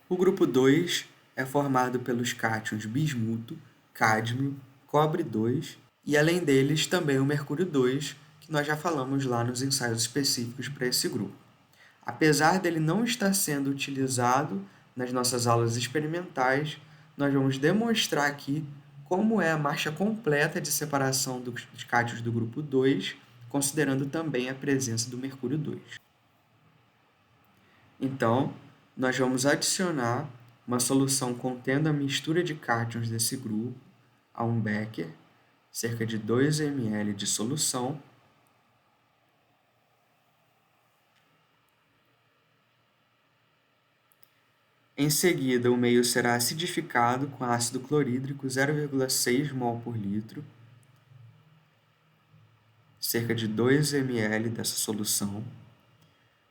O grupo 2 é formado pelos cátions bismuto, cádmio, cobre 2 e, além deles, também o mercúrio 2, que nós já falamos lá nos ensaios específicos para esse grupo. Apesar dele não estar sendo utilizado nas nossas aulas experimentais, nós vamos demonstrar aqui como é a marcha completa de separação dos cátions do grupo 2, considerando também a presença do mercúrio 2. Então, nós vamos adicionar uma solução contendo a mistura de cátions desse grupo a um becker, cerca de 2 ml de solução. Em seguida, o meio será acidificado com ácido clorídrico 0,6 mol por litro, cerca de 2 ml dessa solução.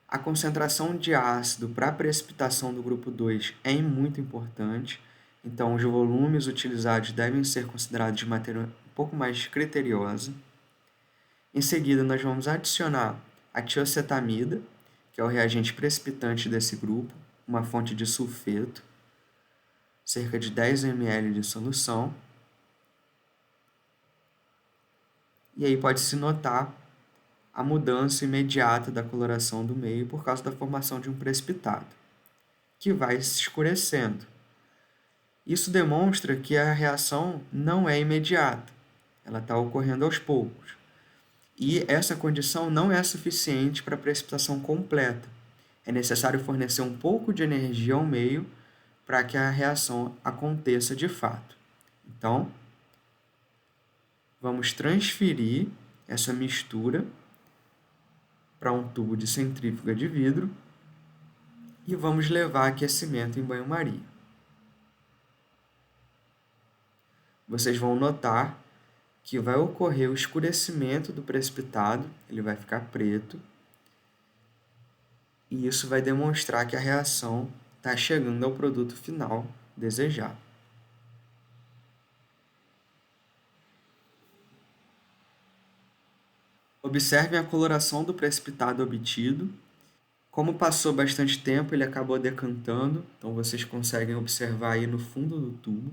A concentração de ácido para a precipitação do grupo 2 é muito importante, então os volumes utilizados devem ser considerados de maneira um pouco mais criteriosa. Em seguida, nós vamos adicionar a tiocetamida, que é o reagente precipitante desse grupo, uma fonte de sulfeto, cerca de 10 ml de solução. E aí pode-se notar a mudança imediata da coloração do meio por causa da formação de um precipitado, que vai se escurecendo. Isso demonstra que a reação não é imediata, ela está ocorrendo aos poucos. E essa condição não é suficiente para a precipitação completa. É necessário fornecer um pouco de energia ao meio para que a reação aconteça de fato. Então, vamos transferir essa mistura para um tubo de centrífuga de vidro e vamos levar aquecimento em banho-maria. Vocês vão notar que vai ocorrer o escurecimento do precipitado, ele vai ficar preto, e isso vai demonstrar que a reação está chegando ao produto final desejado. Observem a coloração do precipitado obtido. Como passou bastante tempo, ele acabou decantando, então vocês conseguem observar aí no fundo do tubo.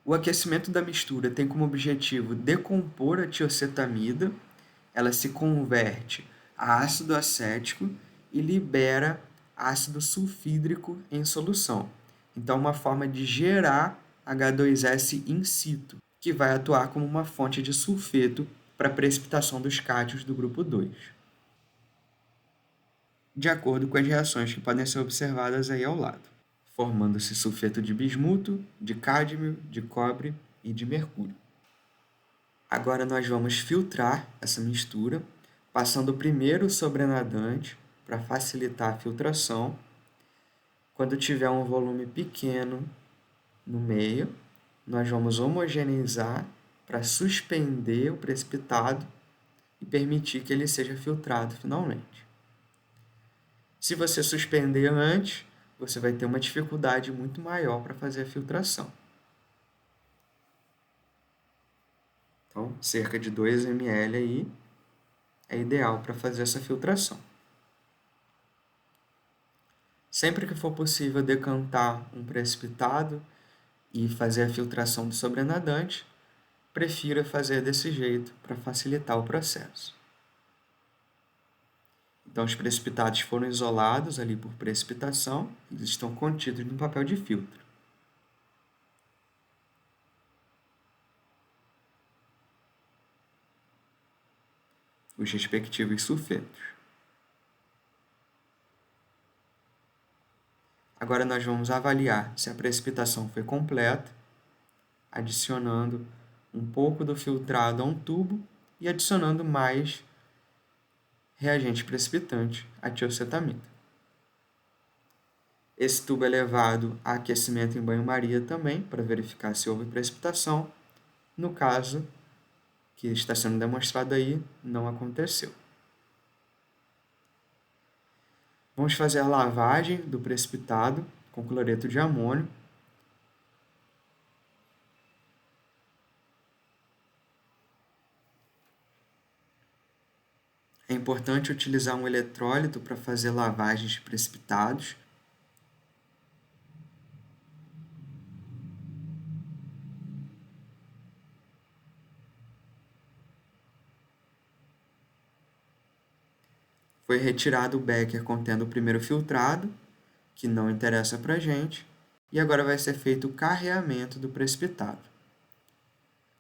O aquecimento da mistura tem como objetivo decompor a tiocetamida, ela se converte a ácido acético e libera ácido sulfídrico em solução. Então, uma forma de gerar H2S in situ, que vai atuar como uma fonte de sulfeto para a precipitação dos cátions do grupo 2, de acordo com as reações que podem ser observadas aí ao lado, formando-se sulfeto de bismuto, de cádmio, de cobre e de mercúrio. Agora nós vamos filtrar essa mistura, passando primeiro o sobrenadante para facilitar a filtração. Quando tiver um volume pequeno no meio, nós vamos homogeneizar para suspender o precipitado e permitir que ele seja filtrado finalmente. Se você suspender antes, você vai ter uma dificuldade muito maior para fazer a filtração. Então, cerca de 2 ml aí é ideal para fazer essa filtração. Sempre que for possível decantar um precipitado e fazer a filtração do sobrenadante, prefira fazer desse jeito para facilitar o processo. Então, os precipitados foram isolados ali por precipitação, eles estão contidos no papel de filtro. Os respectivos sulfetos. Agora nós vamos avaliar se a precipitação foi completa, adicionando um pouco do filtrado a um tubo e adicionando mais reagente precipitante, a tiocetamida. Esse tubo é levado a aquecimento em banho-maria também, para verificar se houve precipitação. No caso que está sendo demonstrado aí, não aconteceu. Vamos fazer a lavagem do precipitado com cloreto de amônio. É importante utilizar um eletrólito para fazer lavagens de precipitados. Foi retirado o becker contendo o primeiro filtrado, que não interessa para a gente, e agora vai ser feito o carreamento do precipitado.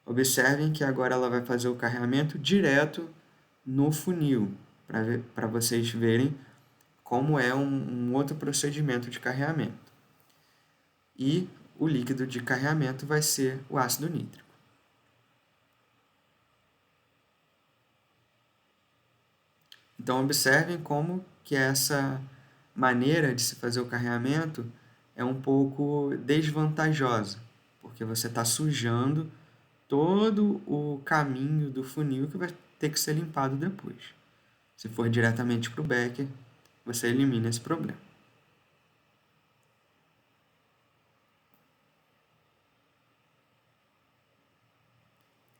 Observem que agora ela vai fazer o carreamento direto no funil, para vocês verem como é um outro procedimento de carreamento. E o líquido de carreamento vai ser o ácido nítrico. Então, observem como que essa maneira de se fazer o carreamento é um pouco desvantajosa, porque você está sujando todo o caminho do funil que vai ter que ser limpado depois. Se for diretamente para o becker, você elimina esse problema.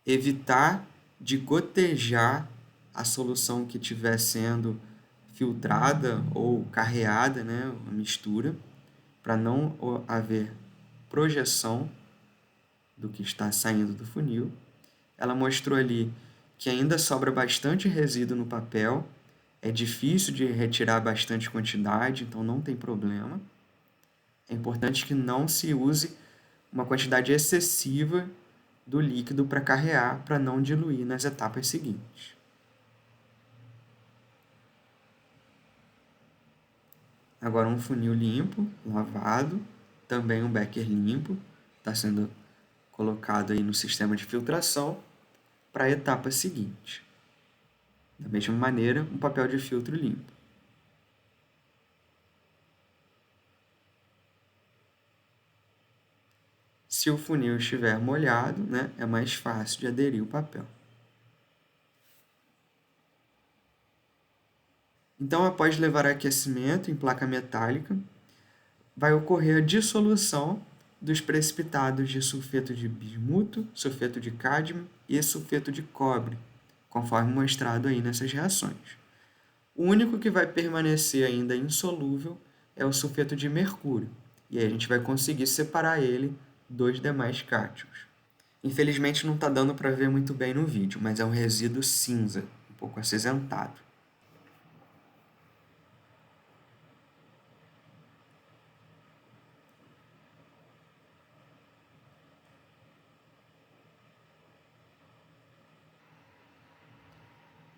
Evitar de gotejar a solução que estiver sendo filtrada ou carreada, né, a mistura, para não haver projeção do que está saindo do funil. Ela mostrou ali que ainda sobra bastante resíduo no papel, é difícil de retirar bastante quantidade, então não tem problema. É importante que não se use uma quantidade excessiva do líquido para carrear, para não diluir nas etapas seguintes. Agora um funil limpo, lavado, também um becker limpo, está sendo colocado aí no sistema de filtração para a etapa seguinte. Da mesma maneira, um papel de filtro limpo. Se o funil estiver molhado, né, é mais fácil de aderir o papel. Então, após levar a aquecimento em placa metálica, vai ocorrer a dissolução dos precipitados de sulfeto de bismuto, sulfeto de cádmio e sulfeto de cobre, conforme mostrado aí nessas reações. O único que vai permanecer ainda insolúvel é o sulfeto de mercúrio, e aí a gente vai conseguir separar ele dos demais cátions. Infelizmente não está dando para ver muito bem no vídeo, mas é um resíduo cinza, um pouco acinzentado.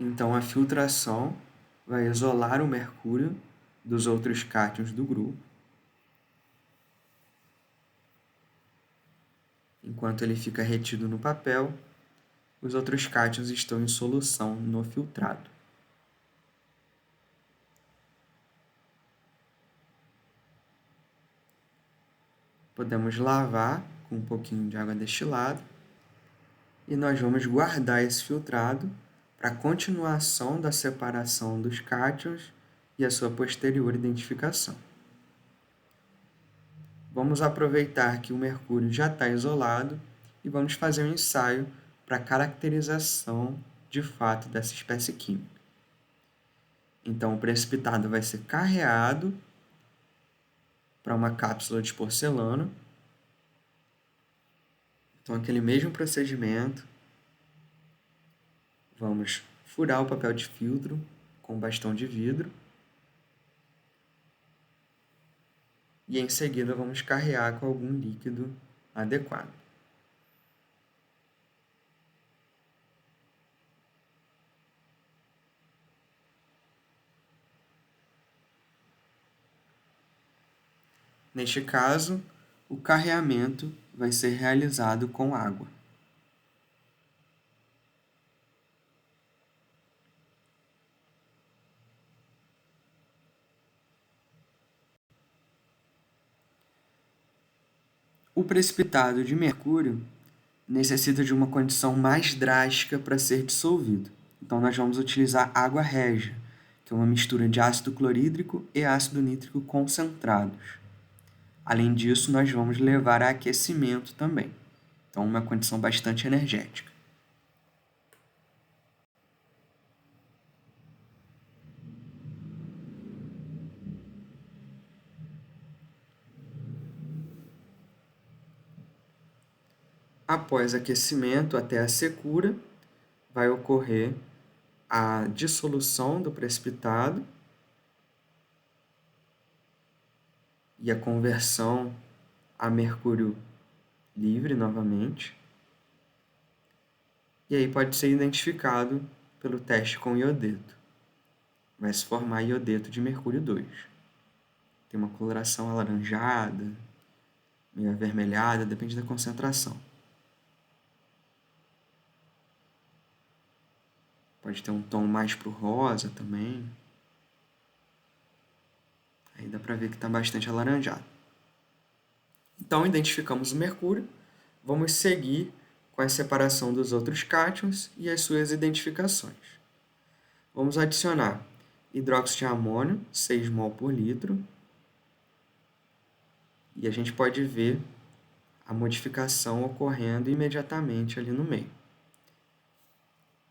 Então a filtração vai isolar o mercúrio dos outros cátions do grupo, enquanto ele fica retido no papel, os outros cátions estão em solução no filtrado. Podemos lavar com um pouquinho de água destilada e nós vamos guardar esse filtrado para a continuação da separação dos cátions e a sua posterior identificação. Vamos aproveitar que o mercúrio já está isolado e vamos fazer um ensaio para a caracterização de fato dessa espécie química. Então, o precipitado vai ser carreado para uma cápsula de porcelana. Então, aquele mesmo procedimento, vamos furar o papel de filtro com bastão de vidro e em seguida vamos carrear com algum líquido adequado. Neste caso, o carreamento vai ser realizado com água. O precipitado de mercúrio necessita de uma condição mais drástica para ser dissolvido. Então, nós vamos utilizar água régia, que é uma mistura de ácido clorídrico e ácido nítrico concentrados. Além disso, nós vamos levar a aquecimento também. Então, uma condição bastante energética. Após aquecimento até a secura, vai ocorrer a dissolução do precipitado e a conversão a mercúrio livre novamente. E aí pode ser identificado pelo teste com iodeto. Vai se formar iodeto de mercúrio 2. Tem uma coloração alaranjada, meio avermelhada, depende da concentração. Pode ter um tom mais pro rosa também. Aí dá para ver que está bastante alaranjado. Então, identificamos o mercúrio. Vamos seguir com a separação dos outros cátions e as suas identificações. Vamos adicionar hidróxido de amônio, 6 mol por litro. E a gente pode ver a modificação ocorrendo imediatamente ali no meio,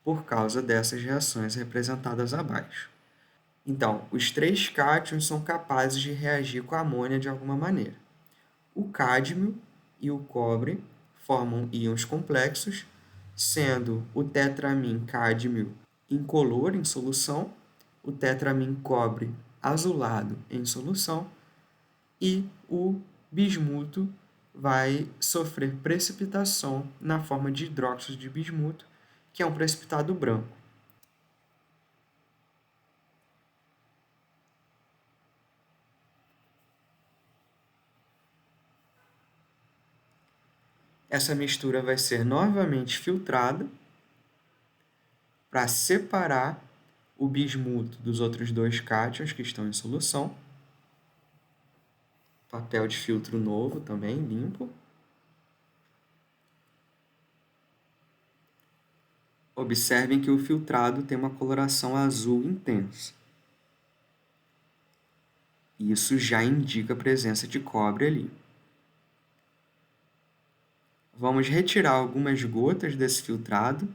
por causa dessas reações representadas abaixo. Então, os 3 cátions são capazes de reagir com a amônia de alguma maneira. O cádmio e o cobre formam íons complexos, sendo o tetramin cádmio incolor em solução, o tetramin cobre azulado em solução e o bismuto vai sofrer precipitação na forma de hidróxido de bismuto, que é um precipitado branco. Essa mistura vai ser novamente filtrada para separar o bismuto dos outros 2 cátions que estão em solução. Papel de filtro novo também, limpo. Observem que o filtrado tem uma coloração azul intensa. Isso já indica a presença de cobre ali. Vamos retirar algumas gotas desse filtrado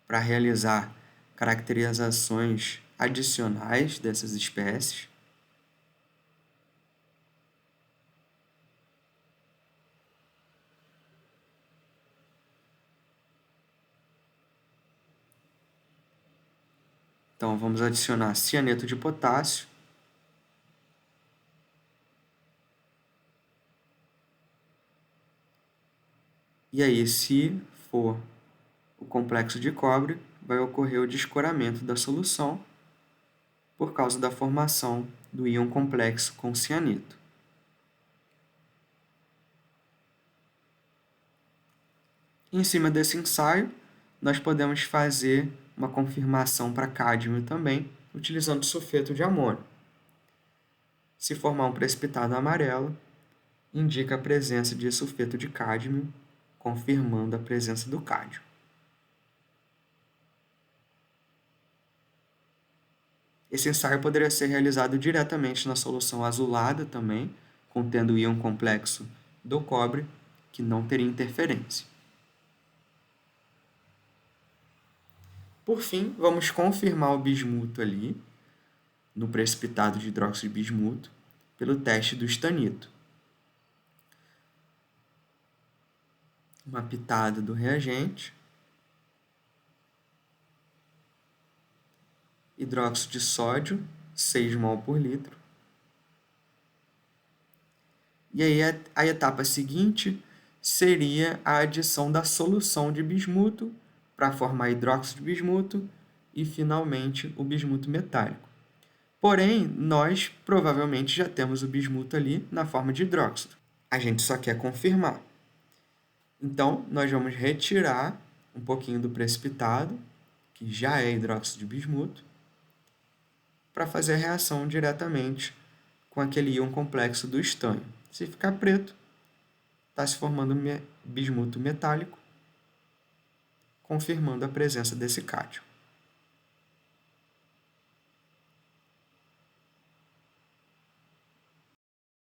para realizar caracterizações adicionais dessas espécies. Então, vamos adicionar cianeto de potássio. E aí, se for o complexo de cobre, vai ocorrer o descoramento da solução por causa da formação do íon complexo com cianeto. Em cima desse ensaio, nós podemos fazer uma confirmação para cádmio também, utilizando sulfeto de amônio. Se formar um precipitado amarelo, indica a presença de sulfeto de cádmio, confirmando a presença do cádio. Esse ensaio poderia ser realizado diretamente na solução azulada também, contendo o íon complexo do cobre, que não teria interferência. Por fim, vamos confirmar o bismuto ali, no precipitado de hidróxido de bismuto, pelo teste do estanito. Uma pitada do reagente. Hidróxido de sódio, 6 mol por litro. E aí a etapa seguinte seria a adição da solução de bismuto para formar hidróxido de bismuto e, finalmente, o bismuto metálico. Porém, nós provavelmente já temos o bismuto ali na forma de hidróxido. A gente só quer confirmar. Então, nós vamos retirar um pouquinho do precipitado, que já é hidróxido de bismuto, para fazer a reação diretamente com aquele íon complexo do estânio. Se ficar preto, está se formando bismuto metálico, confirmando a presença desse cátion.